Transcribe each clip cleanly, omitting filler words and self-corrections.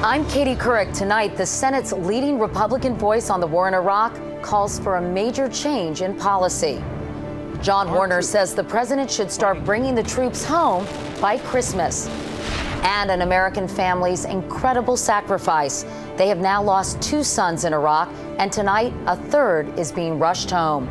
I'm Katie Couric. Tonight, the Senate's leading Republican voice on the war in Iraq calls for a major change in policy. John Warner says the president should start bringing the troops home by Christmas. And an American family's incredible sacrifice. They have now lost 2 sons in Iraq, and tonight a third is being rushed home.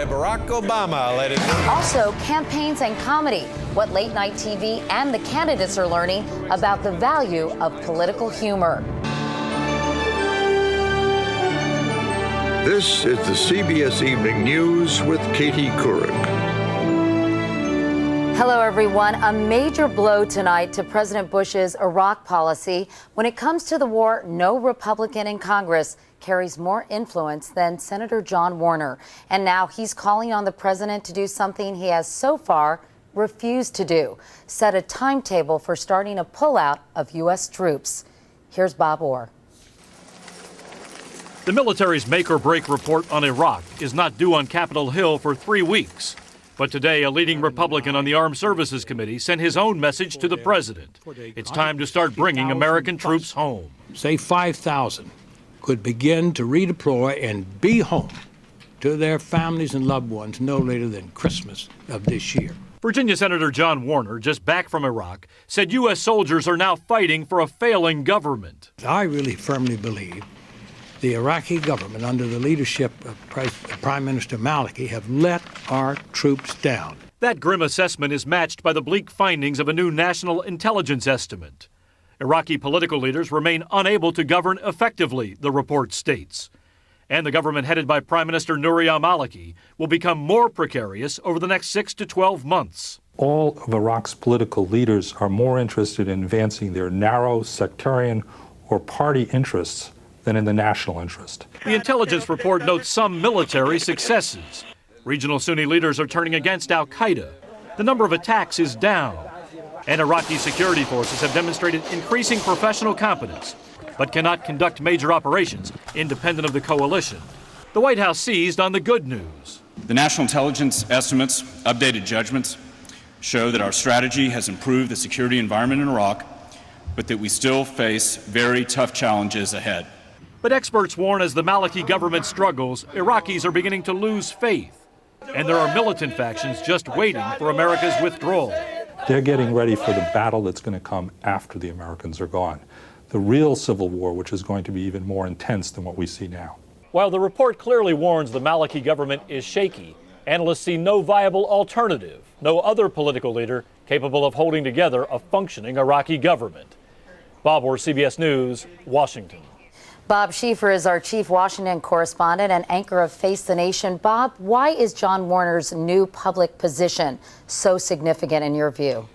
Barack Obama, ladies and gentlemen. Also, campaigns and comedy, what late night TV and the candidates are learning about the value of political humor. This is the CBS Evening News with Katie Couric. Hello, everyone. A major blow tonight to President Bush's Iraq policy. When it comes to the war, no Republican in Congress carries more influence than Senator John Warner. And now he's calling on the president to do something he has so far refused to do, set a timetable for starting a pullout of U.S. troops. Here's Bob Orr. The military's make-or-break report on Iraq is not due on Capitol Hill for 3 weeks. But today, a leading Republican on the Armed Services Committee sent his own message to the president. It's time to start bringing American troops home. Say 5,000 could begin to redeploy and be home to their families and loved ones no later than Christmas of this year. Virginia Senator John Warner, just back from Iraq, said U.S. soldiers are now fighting for a failing government. I really firmly believe the Iraqi government, under the leadership of Prime Minister Maliki, have let our troops down. That grim assessment is matched by the bleak findings of a new national intelligence estimate. Iraqi political leaders remain unable to govern effectively, the report states. And the government headed by Prime Minister Nouri al-Maliki will become more precarious over the next 6 to 12 months. All of Iraq's political leaders are more interested in advancing their narrow sectarian or party interests than in the national interest. The intelligence report notes some military successes. Regional Sunni leaders are turning against al-Qaeda. The number of attacks is down. And Iraqi security forces have demonstrated increasing professional competence, but cannot conduct major operations independent of the coalition. The White House seized on the good news. The national intelligence estimates, updated judgments, show that our strategy has improved the security environment in Iraq, but that we still face very tough challenges ahead. But experts warn as the Maliki government struggles, Iraqis are beginning to lose faith. And there are militant factions just waiting for America's withdrawal. They're getting ready for the battle that's going to come after the Americans are gone. The real civil war, which is going to be even more intense than what we see now. While the report clearly warns the Maliki government is shaky, analysts see no viable alternative, no other political leader capable of holding together a functioning Iraqi government. Bob Orr, CBS News, Washington. Bob Schieffer is our chief Washington correspondent and anchor of Face the Nation. Bob, why is John Warner's new public position so significant in your view?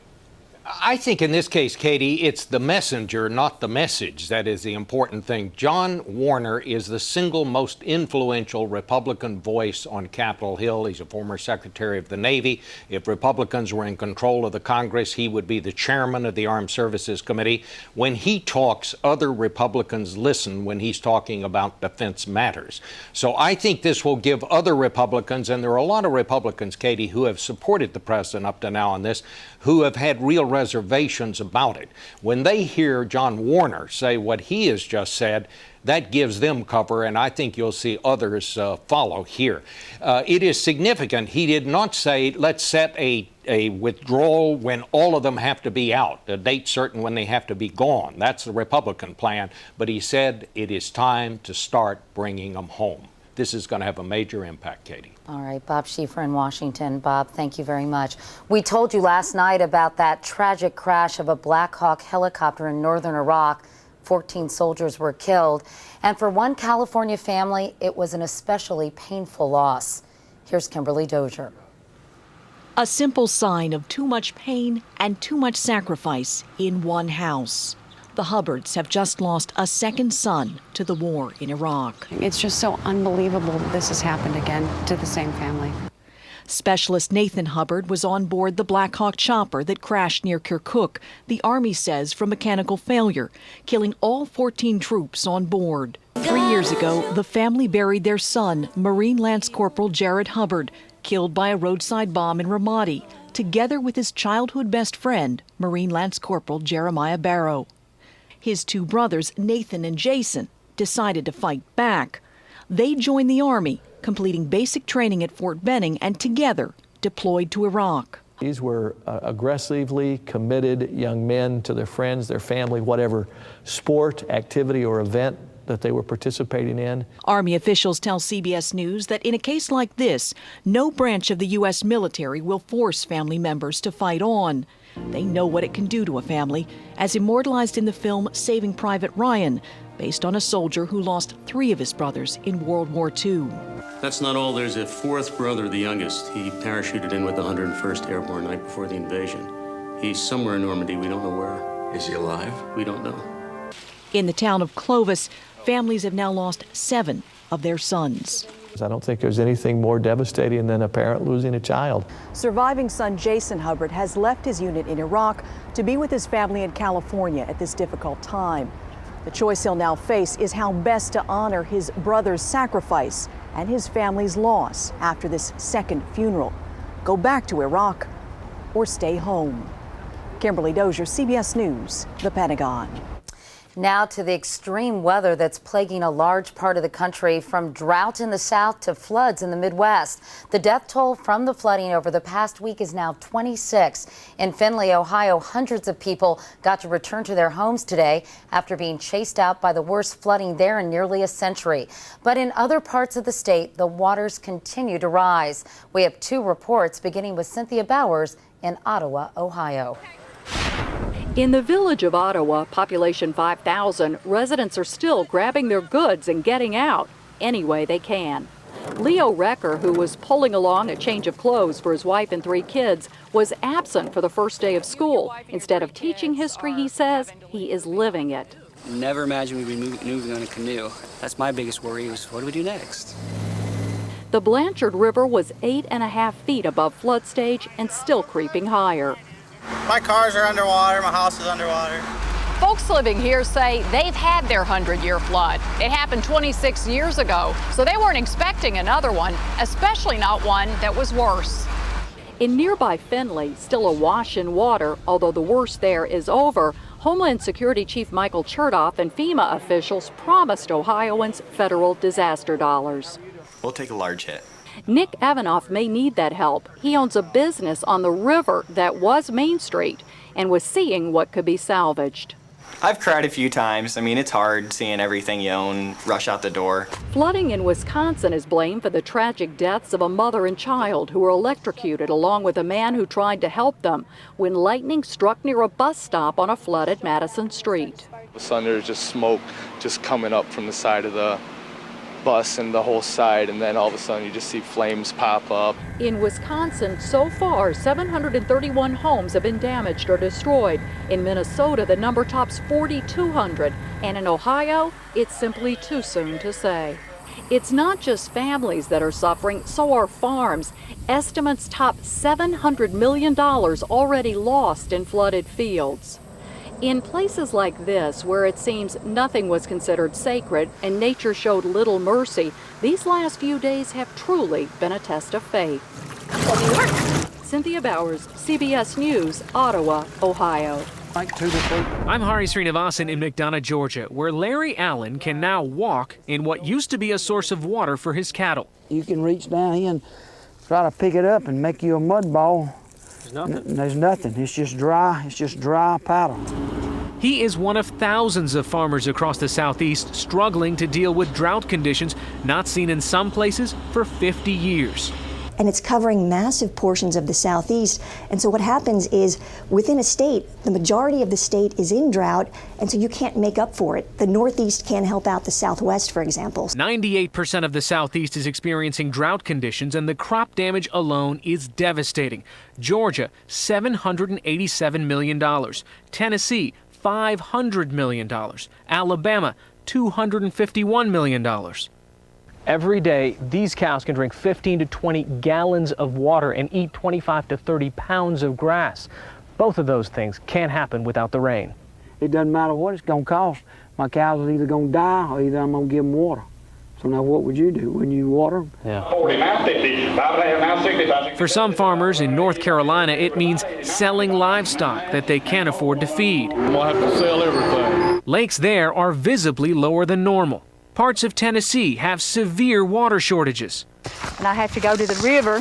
I think in this case, Katie, it's the messenger, not the message. That is the important thing. John Warner is the single most influential Republican voice on Capitol Hill. He's a former Secretary of the Navy. If Republicans were in control of the Congress, he would be the chairman of the Armed Services Committee. When he talks, other Republicans listen when he's talking about defense matters. So I think this will give other Republicans, and there are a lot of Republicans, Katie, who have supported the president up to now on this, who have had real reservations about it. When they hear John Warner say what he has just said, that gives them cover, and I think you'll see others follow here. It is significant. He did not say, let's set a withdrawal when all of them have to be out, a date certain when they have to be gone. That's the Republican plan. But he said it is time to start bringing them home. This is going to have a major impact, Katie. All right, Bob Schieffer in Washington. Bob, thank you very much. We told you last night about that tragic crash of a Black Hawk helicopter in northern Iraq. 14 soldiers were killed. And for one California family, it was an especially painful loss. Here's Kimberly Dozier. A simple sign of too much pain and too much sacrifice in one house. The Hubbards have just lost a second son to the war in Iraq. It's just so unbelievable that this has happened again to the same family. Specialist Nathan Hubbard was on board the Black Hawk chopper that crashed near Kirkuk, the Army says from mechanical failure, killing all 14 troops on board. 3 years ago, the family buried their son, Marine Lance Corporal Jared Hubbard, killed by a roadside bomb in Ramadi, together with his childhood best friend, Marine Lance Corporal Jeremiah Barrow. His two brothers, Nathan and Jason, decided to fight back. They joined the Army, completing basic training at Fort Benning, and together deployed to Iraq. These were aggressively committed young men to their friends, their family, whatever sport, activity, or event that they were participating in. Army officials tell CBS News that in a case like this, no branch of the U.S. military will force family members to fight on. They know what it can do to a family, as immortalized in the film Saving Private Ryan, based on a soldier who lost 3 of his brothers in World War II. That's not all. There's a 4th brother, the youngest. He parachuted in with the 101st Airborne night before the invasion. He's somewhere in Normandy. We don't know where. Is he alive? We don't know. In the town of Clovis, families have now lost 7 of their sons. I don't think there's anything more devastating than a parent losing a child. Surviving son Jason Hubbard has left his unit in Iraq to be with his family in California at this difficult time. The choice he'll now face is how best to honor his brother's sacrifice and his family's loss after this second funeral. Go back to Iraq or stay home. Kimberly Dozier, CBS News, the Pentagon. Now to the extreme weather that's plaguing a large part of the country, from drought in the south to floods in the Midwest. The death toll from the flooding over the past week is now 26. In Findlay, Ohio, hundreds of people got to return to their homes today after being chased out by the worst flooding there in nearly a century. But in other parts of the state, the waters continue to rise. We have 2 reports, beginning with Cynthia Bowers in Ottawa, Ohio. In the village of Ottawa, population 5,000, residents are still grabbing their goods and getting out any way they can. Leo Recker, who was pulling along a change of clothes for his wife and 3 kids, was absent for the first day of school. Instead of teaching history, he says, he is living it. Never imagined we'd be moving on a canoe. That's my biggest worry, was what do we do next? The Blanchard River was 8.5 feet above flood stage and still creeping higher. My cars are underwater, my house is underwater. Folks living here say they've had their 100-year flood. It happened 26 years ago, so they weren't expecting another one, especially not one that was worse. In nearby Findlay, still awash in water, although the worst there is over, Homeland Security Chief Michael Chertoff and FEMA officials promised Ohioans federal disaster dollars. We'll take a large hit. Nick Evanoff may need that help. He owns a business on the river that was Main Street and was seeing what could be salvaged. I've cried a few times. I mean, it's hard seeing everything you own rush out the door. Flooding in Wisconsin is blamed for the tragic deaths of a mother and child who were electrocuted, along with a man who tried to help them when lightning struck near a bus stop on a flooded Madison Street. The sun, there's just smoke just coming up from the side of the bus and the whole side, and then all of a sudden you just see flames pop up. In Wisconsin, so far, 731 homes have been damaged or destroyed. In Minnesota, the number tops 4,200. And in Ohio, it's simply too soon to say. It's not just families that are suffering, so are farms. Estimates top $700 million already lost in flooded fields. In places like this, where it seems nothing was considered sacred and nature showed little mercy, these last few days have truly been a test of faith. Cynthia Bowers, CBS News, Ottawa, Ohio. I'm Hari Srinivasan in McDonough, Georgia, where Larry Allen can now walk in what used to be a source of water for his cattle. You can reach down here and try to pick it up and make you a mud ball. There's nothing. It's just dry powder. He is one of thousands of farmers across the Southeast struggling to deal with drought conditions not seen in some places for 50 years. And it's covering massive portions of the Southeast. And so what happens is, within a state, the majority of the state is in drought, and so you can't make up for it. The Northeast can't help out the Southwest, for example. 98% of the Southeast is experiencing drought conditions, and the crop damage alone is devastating. Georgia, $787 million. Tennessee, $500 million. Alabama, $251 million. Every day, these cows can drink 15 to 20 gallons of water and eat 25 to 30 pounds of grass. Both of those things can't happen without the rain. It doesn't matter what it's going to cost. My cows are either going to die or either I'm going to give them water. So now what would you do when you water them? Yeah. For some farmers in North Carolina, it means selling livestock that they can't afford to feed. We'll have to sell everything. Lakes there are visibly lower than normal. Parts of Tennessee have severe water shortages. And I have to go to the river,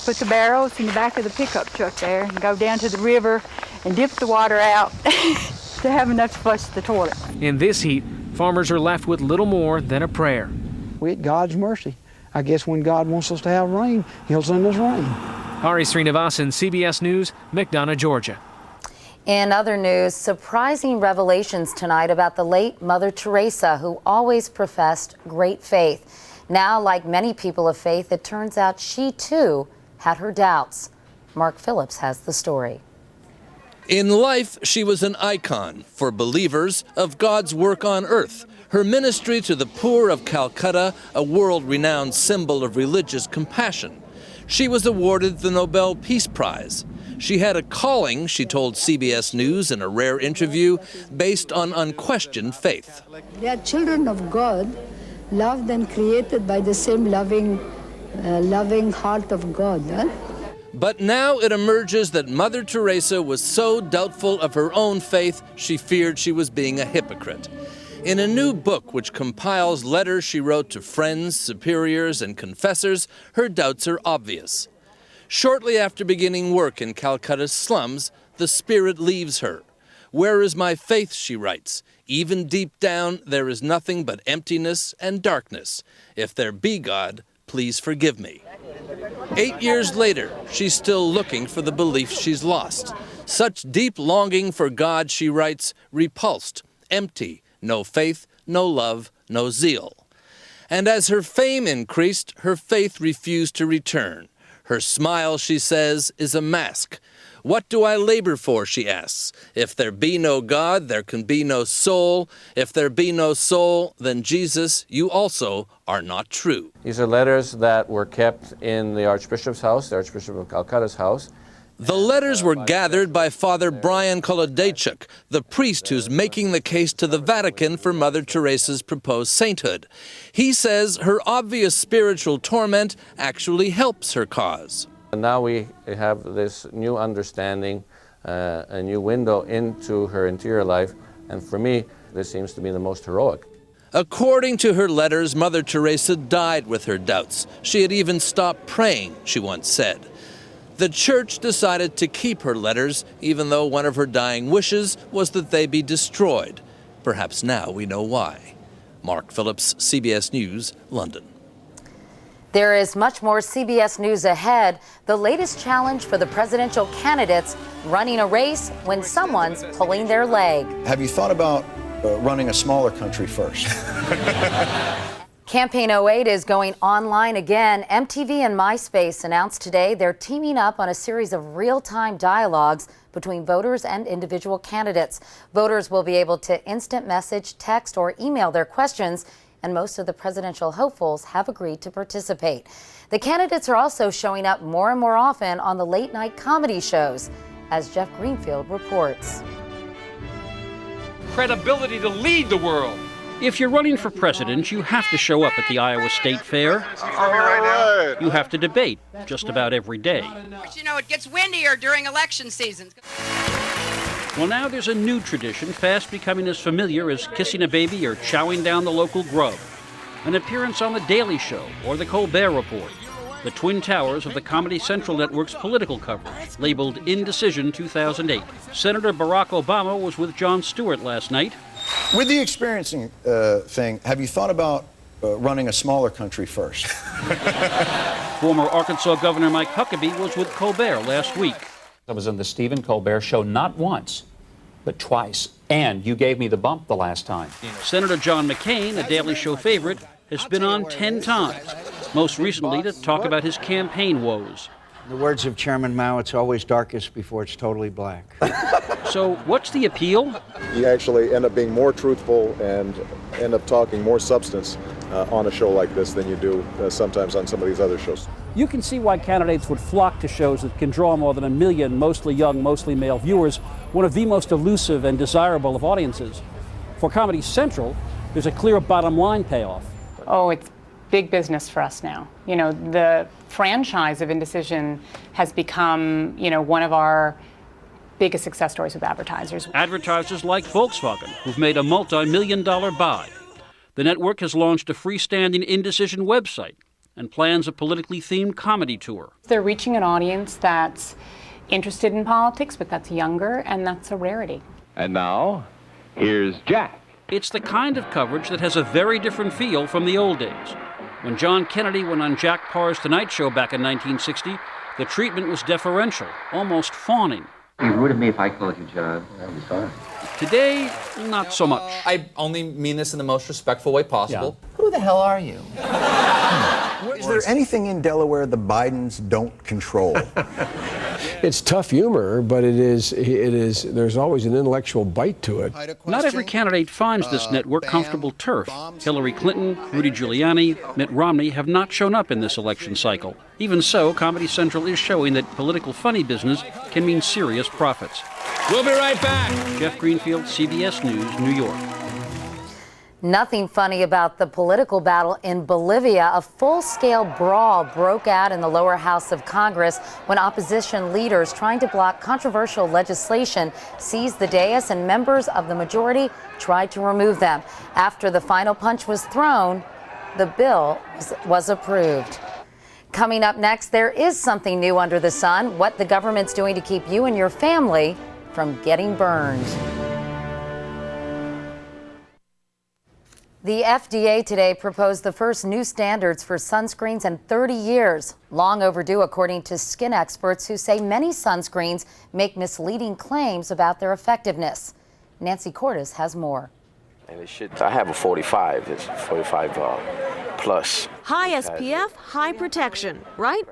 put the barrels in the back of the pickup truck there, and go down to the river and dip the water out to have enough to flush the toilet. In this heat, farmers are left with little more than a prayer. We at God's mercy. I guess when God wants us to have rain, He'll send us rain. Hari Srinivasan, CBS News, McDonough, Georgia. In other news, surprising revelations tonight about the late Mother Teresa, who always professed great faith. Now, like many people of faith, it turns out she too had her doubts. Mark Phillips has the story. In life, she was an icon for believers of God's work on earth. Her ministry to the poor of Calcutta, a world-renowned symbol of religious compassion. She was awarded the Nobel Peace Prize. She had a calling, she told CBS News in a rare interview, based on unquestioned faith. They are children of God, loved and created by the same loving heart of God. Huh? But now it emerges that Mother Teresa was so doubtful of her own faith, she feared she was being a hypocrite. In a new book which compiles letters she wrote to friends, superiors, and confessors, her doubts are obvious. Shortly after beginning work in Calcutta's slums, the spirit leaves her. "Where is my faith?" she writes. "Even deep down, there is nothing but emptiness and darkness. If there be God, please forgive me." 8 years later, she's still looking for the belief she's lost. Such deep longing for God, she writes, repulsed, empty, no faith, no love, no zeal. And as her fame increased, her faith refused to return. Her smile, she says, is a mask. "What do I labor for?" she asks. "If there be no God, there can be no soul. If there be no soul, then Jesus, you also are not true." These are letters that were kept in the Archbishop's house, the Archbishop of Calcutta's house. The letters were gathered by Father Brian Kolodejchuk, the priest who's making the case to the Vatican for Mother Teresa's proposed sainthood. He says her obvious spiritual torment actually helps her cause. And now we have this new understanding, a new window into her interior life, and for me, this seems to be the most heroic. According to her letters, Mother Teresa died with her doubts. She had even stopped praying, she once said. The church decided to keep her letters, even though one of her dying wishes was that they be destroyed. Perhaps now we know why. Mark Phillips, CBS News, London. There is much more CBS News ahead. The latest challenge for the presidential candidates, running a race when someone's pulling their leg. Have you thought about running a smaller country first? Campaign 08 is going online again. MTV and MySpace announced today they're teaming up on a series of real-time dialogues between voters and individual candidates. Voters will be able to instant message, text, or email their questions, and most of the presidential hopefuls have agreed to participate. The candidates are also showing up more and more often on the late-night comedy shows, as Jeff Greenfield reports. Credibility to lead the world. If you're running for president, you have to show up at the Iowa State Fair. You have to debate just about every day. But you know, it gets windier during election season. Well, now there's a new tradition fast becoming as familiar as kissing a baby or chowing down the local grub. An appearance on The Daily Show or The Colbert Report. The twin towers of the Comedy Central Network's political coverage, labeled Indecision 2008. Senator Barack Obama was with Jon Stewart last night. With the experiencing thing, have you thought about running a smaller country first? Former Arkansas Governor Mike Huckabee was with Colbert last week. I was on the Stephen Colbert Show not once, but twice. And you gave me the bump the last time. Senator John McCain, a Daily Show favorite, has been on 10 times, most recently to talk about his campaign woes. In the words of Chairman Mao, it's always darkest before it's totally black. So what's the appeal? You actually end up being more truthful and end up talking more substance on a show like this than you do sometimes on some of these other shows. You can see why candidates would flock to shows that can draw more than 1 million mostly young, mostly male viewers, one of the most elusive and desirable of audiences. For Comedy Central, there's a clear bottom line payoff. Oh, it's big business for us now. You know, the franchise of Indecision has become, one of our biggest success stories with advertisers. Advertisers like Volkswagen, who've made a multi-million-dollar buy. The network has launched a freestanding indecision website and plans a politically themed comedy tour. They're reaching an audience that's interested in politics, but that's younger, and that's a rarity. And now, here's Jack. It's the kind of coverage that has a very different feel from the old days. When John Kennedy went on Jack Parr's Tonight Show back in 1960, the treatment was deferential, almost fawning. Be rude to me if I called you John. That'd be fine. Today, not so much. I only mean this in the most respectful way possible. Yeah. Who the hell are you? Is there anything in Delaware the Bidens don't control? It's tough humor, but it is. There's always an intellectual bite to it. Not every candidate finds this network comfortable turf. Hillary Clinton, Rudy Giuliani, Mitt Romney have not shown up in this election cycle. Even so, Comedy Central is showing that political funny business can mean serious profits. We'll be right back. Jeff Greenfield, CBS News, New York. Nothing funny about the political battle in Bolivia. A full-scale brawl broke out in the lower house of Congress when opposition leaders trying to block controversial legislation seized the dais and members of the majority tried to remove them. After the final punch was thrown, the bill was approved. Coming up next, there is something new under the sun, what the government's doing to keep you and your family from getting burned. The FDA today proposed the first new standards for sunscreens in 30 years. Long overdue, according to skin experts who say many sunscreens make misleading claims about their effectiveness. Nancy Cordes has more. And it should, I have a 45, it's 45 plus. High SPF, high protection, right?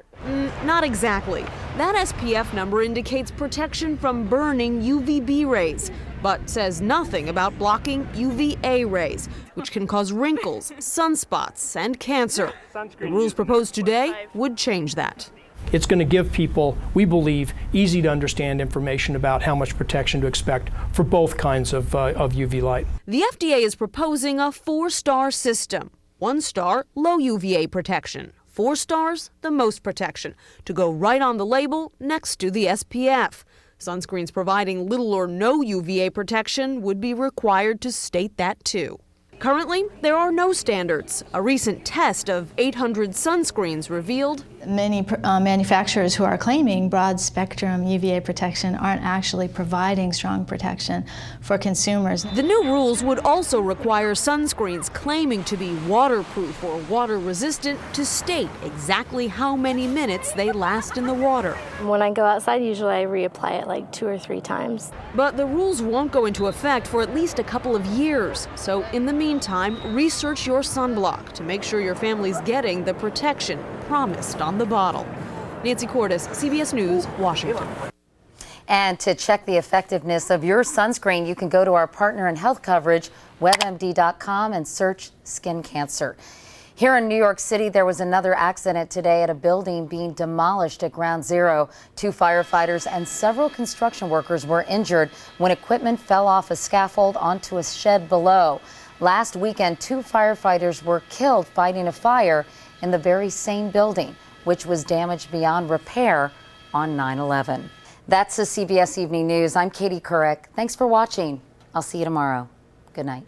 Not exactly. That SPF number indicates protection from burning UVB rays, but says nothing about blocking UVA rays, which can cause wrinkles, sunspots, and cancer. The rules proposed today would change that. It's going to give people, we believe, easy to understand information about how much protection to expect for both kinds of UV light. The FDA is proposing a 4-star system. 1 star, low UVA protection. 4 stars, the most protection, to go right on the label next to the SPF. Sunscreens providing little or no UVA protection would be required to state that too. Currently, there are no standards. A recent test of 800 sunscreens revealed many manufacturers who are claiming broad spectrum UVA protection aren't actually providing strong protection for consumers. The new rules would also require sunscreens claiming to be waterproof or water resistant to state exactly how many minutes they last in the water. When I go outside, usually I reapply it like 2 or 3 times. But the rules won't go into effect for at least a couple of years. So in the meantime, research your sunblock to make sure your family's getting the protection promised on the bottle. Nancy Cordes, CBS News, Washington. And to check the effectiveness of your sunscreen, you can go to our partner in health coverage, WebMD.com, and search skin cancer. Here in New York City, there was another accident today at a building being demolished at Ground Zero. 2 firefighters and several construction workers were injured when equipment fell off a scaffold onto a shed below. Last weekend, 2 firefighters were killed fighting a fire in the very same building, which was damaged beyond repair on 9/11. That's the CBS Evening News. I'm Katie Couric. Thanks for watching. I'll see you tomorrow. Good night.